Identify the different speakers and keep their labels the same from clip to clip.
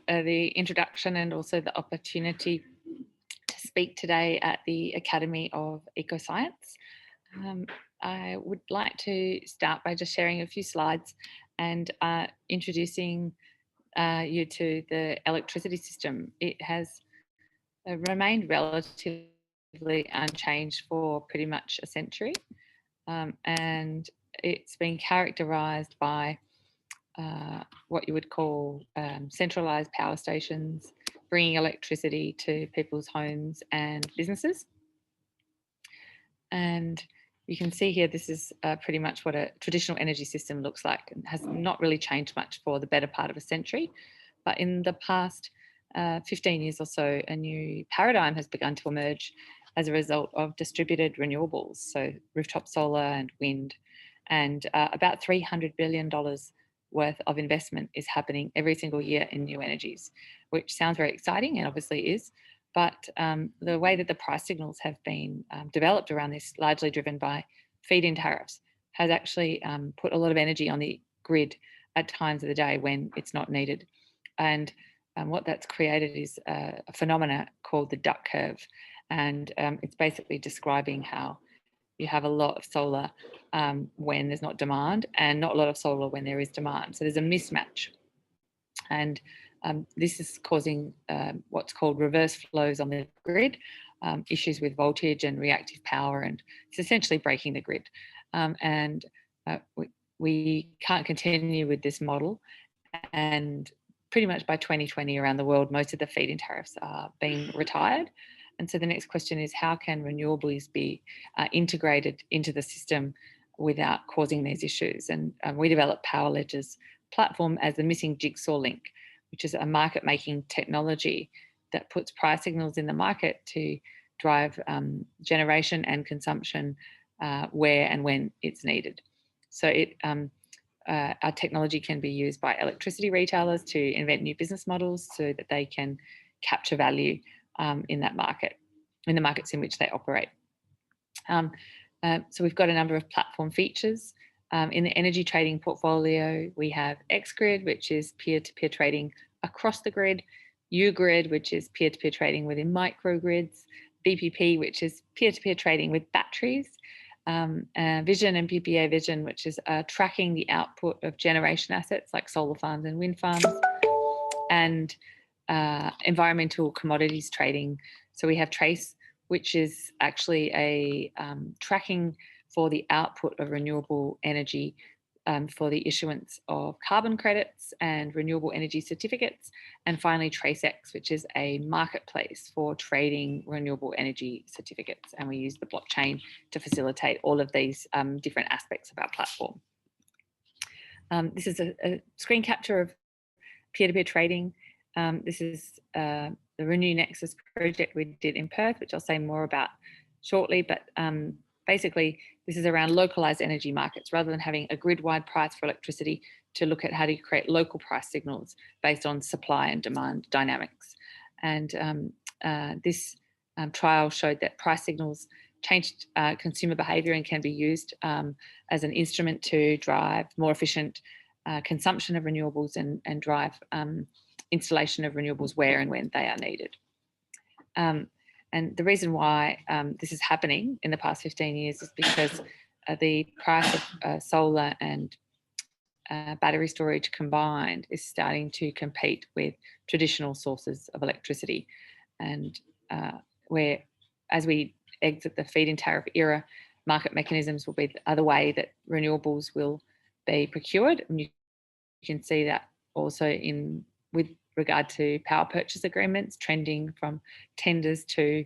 Speaker 1: the introduction and also the opportunity to speak today at the Academy of Ecoscience. I would like to start by just sharing a few slides and introducing you to the electricity system. It has remained relatively unchanged for pretty much a century, and it's been characterised by what you would call centralised power stations, bringing electricity to people's homes and businesses. And you can see here, this is pretty much what a traditional energy system looks like, and has not really changed much for the better part of a century. But in the past 15 years or so, a new paradigm has begun to emerge as a result of distributed renewables, so rooftop solar and wind. And about $300 billion worth of investment is happening every single year in new energies, which sounds very exciting and obviously is. But the way that the price signals have been developed around this, largely driven by feed-in tariffs, has actually put a lot of energy on the grid at times of the day when it's not needed. And what that's created is a phenomena called the duck curve. And it's basically describing how you have a lot of solar when there's not demand, and not a lot of solar when there is demand. So there's a mismatch. And this is causing what's called reverse flows on the grid, issues with voltage and reactive power, and it's essentially breaking the grid. We can't continue with this model. And pretty much by 2020 around the world, most of the feed-in tariffs are being retired. And so the next question is, how can renewables be integrated into the system without causing these issues? And we developed Powerledger's platform as the missing jigsaw link, which is a market-making technology that puts price signals in the market to drive generation and consumption where and when it's needed. So our technology can be used by electricity retailers to invent new business models so that they can capture value in that market, in the markets in which they operate. So we've got a number of platform features. In the energy trading portfolio, we have XGrid, which is peer-to-peer trading across the grid, UGrid, which is peer-to-peer trading within microgrids, BPP, which is peer-to-peer trading with batteries, Vision and PPA Vision, which is tracking the output of generation assets like solar farms and wind farms, and environmental commodities trading. So we have Trace, which is actually a tracking for the output of renewable energy for the issuance of carbon credits and renewable energy certificates. And finally, TraceX, which is a marketplace for trading renewable energy certificates. And we use the blockchain to facilitate all of these different aspects of our platform. This is a screen capture of peer-to-peer trading. This is the Renew Nexus project we did in Perth, which I'll say more about shortly. But basically, this is around localized energy markets, rather than having a grid-wide price for electricity, to look at how do you create local price signals based on supply and demand dynamics. And this trial showed that price signals changed consumer behaviour and can be used as an instrument to drive more efficient consumption of renewables and drive installation of renewables where and when they are needed. And the reason why this is happening in the past 15 years is because the price of solar and battery storage combined is starting to compete with traditional sources of electricity. And where, as we exit the feed-in tariff era, market mechanisms will be the other way that renewables will be procured. And you can see that also with regard to power purchase agreements, trending from tenders to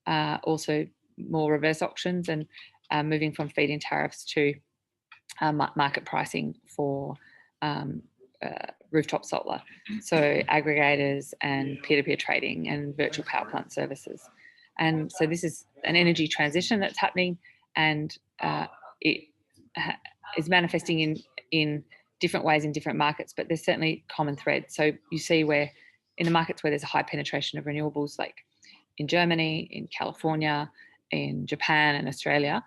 Speaker 1: also more reverse auctions, and moving from feed-in tariffs to market pricing for rooftop solar. So aggregators and peer-to-peer trading and virtual power plant services. And so this is an energy transition that's happening, and it is manifesting in different ways in different markets, but there's certainly common threads. So you see where in the markets where there's a high penetration of renewables, like in Germany, in California, in Japan and Australia,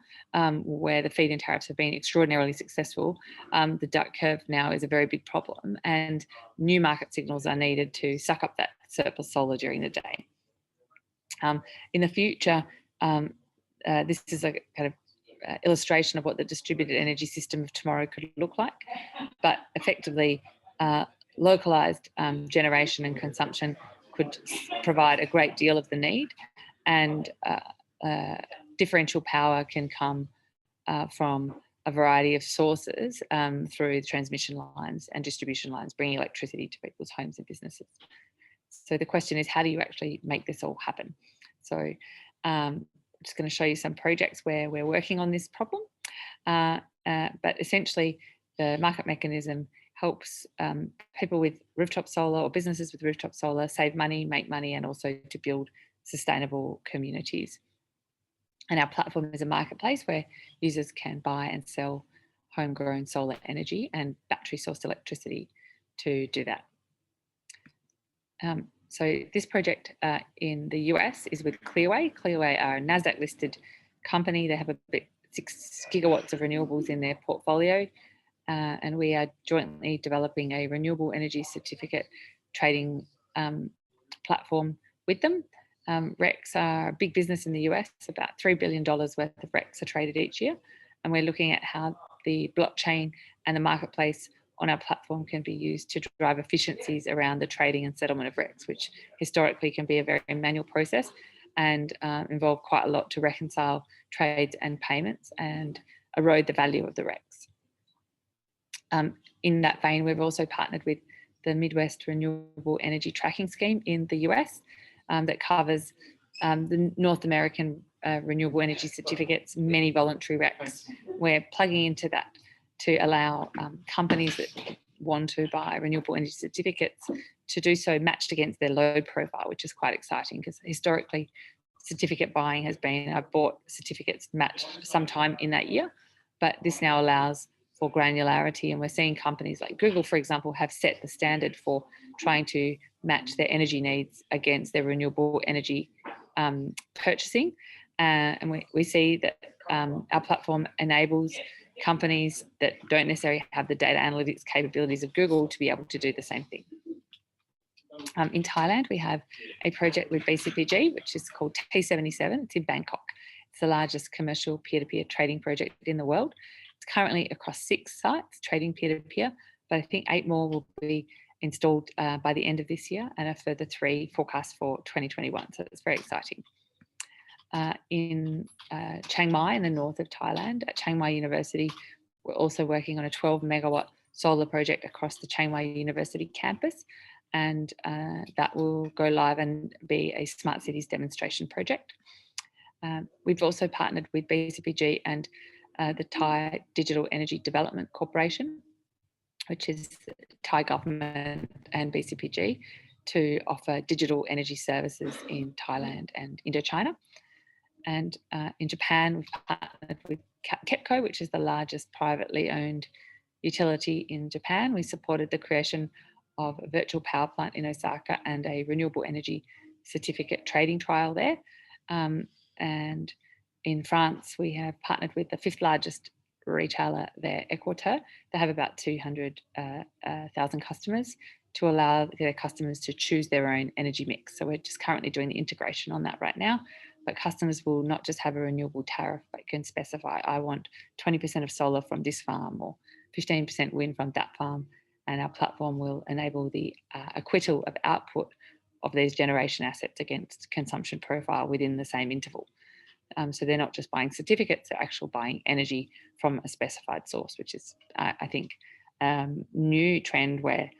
Speaker 1: where the feed-in tariffs have been extraordinarily successful, the duck curve now is a very big problem, and new market signals are needed to suck up that surplus solar during the day. In the future, this is a kind of illustration of what the distributed energy system of tomorrow could look like, but effectively localised generation and consumption could provide a great deal of the need, and differential power can come from a variety of sources through the transmission lines and distribution lines, bringing electricity to people's homes and businesses. So the question is, how do you actually make this all happen? So I'm just going to show you some projects where we're working on this problem. But essentially, the market mechanism helps people with rooftop solar or businesses with rooftop solar save money, make money, and also to build sustainable communities. And our platform is a marketplace where users can buy and sell homegrown solar energy and battery sourced electricity to do that. So this project in the US is with Clearway. Clearway are a NASDAQ listed company. They have about 6 gigawatts of renewables in their portfolio. And we are jointly developing a renewable energy certificate trading platform with them. RECs are a big business in the US. About $3 billion worth of RECs are traded each year. And we're looking at how the blockchain and the marketplace on our platform can be used to drive efficiencies around the trading and settlement of RECs, which historically can be a very manual process and involve quite a lot to reconcile trades and payments and erode the value of the RECs. In that vein, we've also partnered with the Midwest Renewable Energy Tracking Scheme in the US that covers the North American renewable energy certificates, many voluntary RECs. We're plugging into that to allow companies that want to buy renewable energy certificates to do so matched against their load profile, which is quite exciting because historically certificate buying has been, I've bought certificates matched sometime in that year, but this now allows for granularity, and we're seeing companies like Google, for example, have set the standard for trying to match their energy needs against their renewable energy purchasing. And we see that our platform enables companies that don't necessarily have the data analytics capabilities of Google to be able to do the same thing. In Thailand, we have a project with BCPG, which is called T77. It's in Bangkok. It's the largest commercial peer-to-peer trading project in the world. It's currently across 6 sites trading peer-to-peer, but I think 8 more will be installed by the end of this year, and a further 3 forecast for 2021. So it's very exciting. In Chiang Mai in the north of Thailand, at Chiang Mai University, we're also working on a 12 megawatt solar project across the Chiang Mai University campus, and that will go live and be a smart cities demonstration project. We've also partnered with BCPG and the Thai Digital Energy Development Corporation, which is Thai government and BCPG, to offer digital energy services in Thailand and Indochina. And in Japan, we've partnered with KEPCO, which is the largest privately owned utility in Japan. We supported the creation of a virtual power plant in Osaka and a renewable energy certificate trading trial there. And in France, we have partnered with the 5th largest retailer there, Equateur. They have about 200,000 customers, to allow their customers to choose their own energy mix. So we're just currently doing the integration on that right now. But customers will not just have a renewable tariff, but can specify, I want 20% of solar from this farm or 15% wind from that farm. And our platform will enable the acquittal of output of these generation assets against consumption profile within the same interval. So they're not just buying certificates, they're actually buying energy from a specified source, which is, I think, new trend where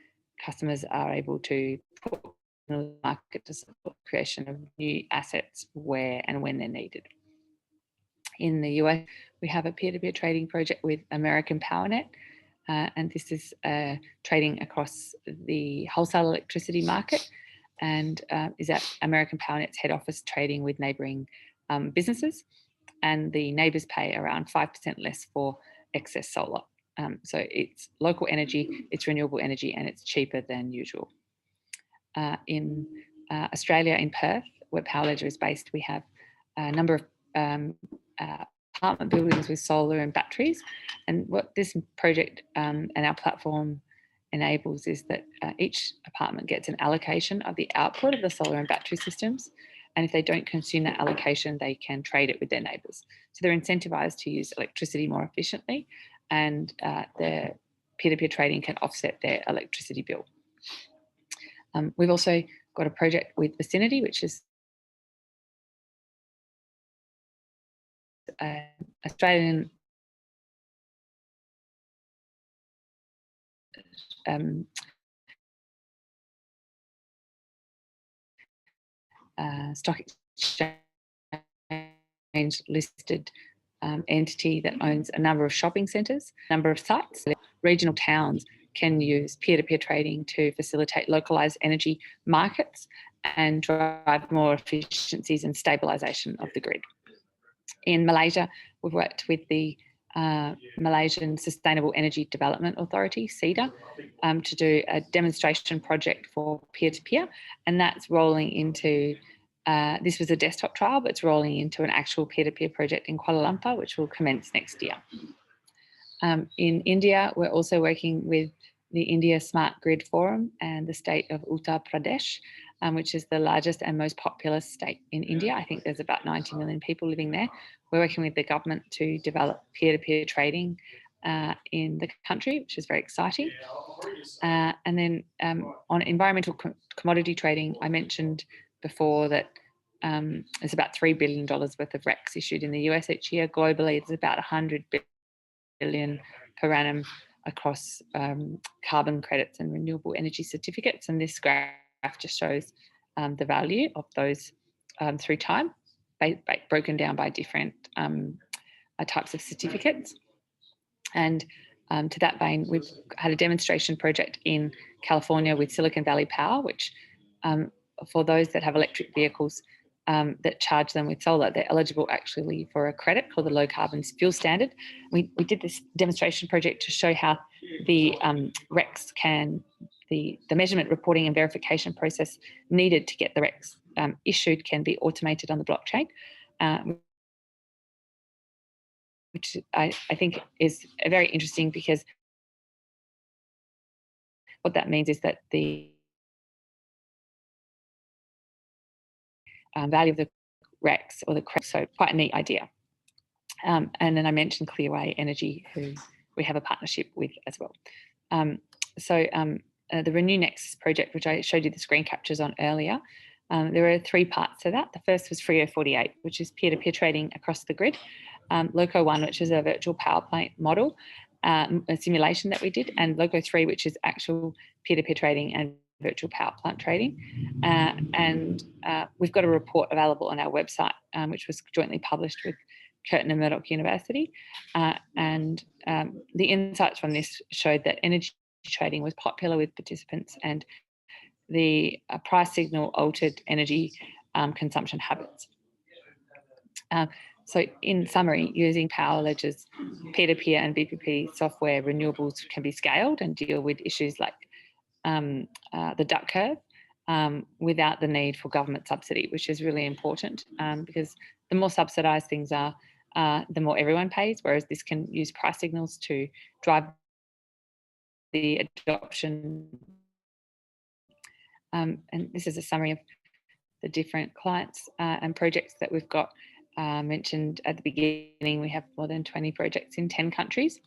Speaker 1: customers are able to put in the market to support creation of new assets where and when they're needed. In the US, we have a peer-to-peer trading project with American PowerNet, and this is trading across the wholesale electricity market, and is at American PowerNet's head office, trading with neighbouring businesses, and the neighbours pay around 5% less for excess solar. So it's local energy, it's renewable energy, and it's cheaper than usual. In Australia, in Perth, where Powerledger is based, we have a number of apartment buildings with solar and batteries. And what this project and our platform enables is that each apartment gets an allocation of the output of the solar and battery systems. And if they don't consume that allocation, they can trade it with their neighbours. So they're incentivized to use electricity more efficiently, and their peer-to-peer trading can offset their electricity bill. We've also got a project with Vicinity, which is Australian stock exchange listed entity that owns a number of shopping centres, a number of sites. Regional towns can use peer-to-peer trading to facilitate localised energy markets and drive more efficiencies and stabilisation of the grid. In Malaysia, we've worked with the Malaysian Sustainable Energy Development Authority, SEDA, to do a demonstration project for peer-to-peer, and that's rolling into, this was a desktop trial, but it's rolling into an actual peer-to-peer project in Kuala Lumpur, which will commence next year. In India, we're also working with the India Smart Grid Forum and the state of Uttar Pradesh, which is the largest and most populous state in India. I think there's about 90 million people living there. We're working with the government to develop peer-to-peer trading in the country, which is very exciting. And then on environmental commodity trading, I mentioned before that there's about $3 billion worth of RECs issued in the US each year. Globally, it's about 100 billion per annum across carbon credits and renewable energy certificates. And this graph just shows the value of those through time, broken down by different types of certificates. And to that vein, we've had a demonstration project in California with Silicon Valley Power, which for those that have electric vehicles that charge them with solar, they're eligible actually for a credit called the Low Carbon Fuel Standard. We did this demonstration project to show how the RECs can, the measurement, reporting and verification process needed to get the RECs issued can be automated on the blockchain, which I think is very interesting, because what that means is that the value of the RECs or the credits, so quite a neat idea. And then I mentioned Clearway Energy, who we have a partnership with as well. The Renew Nexus project, which I showed you the screen captures on earlier, there are 3 parts to that. The first was Frio 48, which is peer-to-peer trading across the grid. Loco 1, which is a virtual power plant model, a simulation that we did, and Loco 3, which is actual peer-to-peer trading and virtual power plant trading. We've got a report available on our website, which was jointly published with Curtin and Murdoch University. The insights from this showed that energy trading was popular with participants, and the price signal altered energy consumption habits. So in summary, using power ledgers, peer-to-peer and BPP software, renewables can be scaled and deal with issues like the duck curve without the need for government subsidy, which is really important, because the more subsidised things are, the more everyone pays, whereas this can use price signals to drive the adoption. And this is a summary of the different clients and projects that we've got. Mentioned at the beginning, we have more than 20 projects in 10 countries.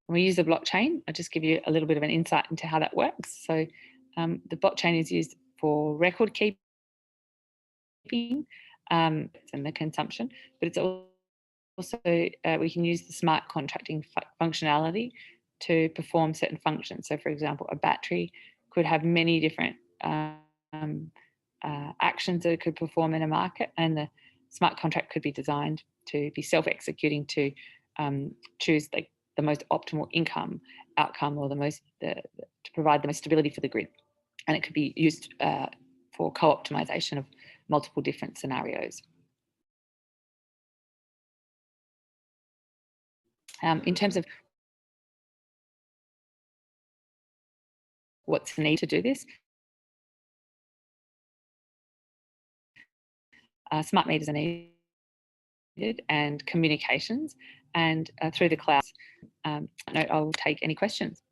Speaker 1: We use the blockchain. I'll just give you a little bit of an insight into how that works. So the blockchain is used for record keeping and the consumption, but it's also, we can use the smart contracting functionality to perform certain functions. So for example, a battery could have many different actions that it could perform in a market, and the smart contract could be designed to be self-executing to choose the most optimal income outcome, or to provide the most stability for the grid. And it could be used for co-optimization of multiple different scenarios. In terms of what's the need to do this, smart meters are needed and communications and through the cloud. Note, I will take any questions.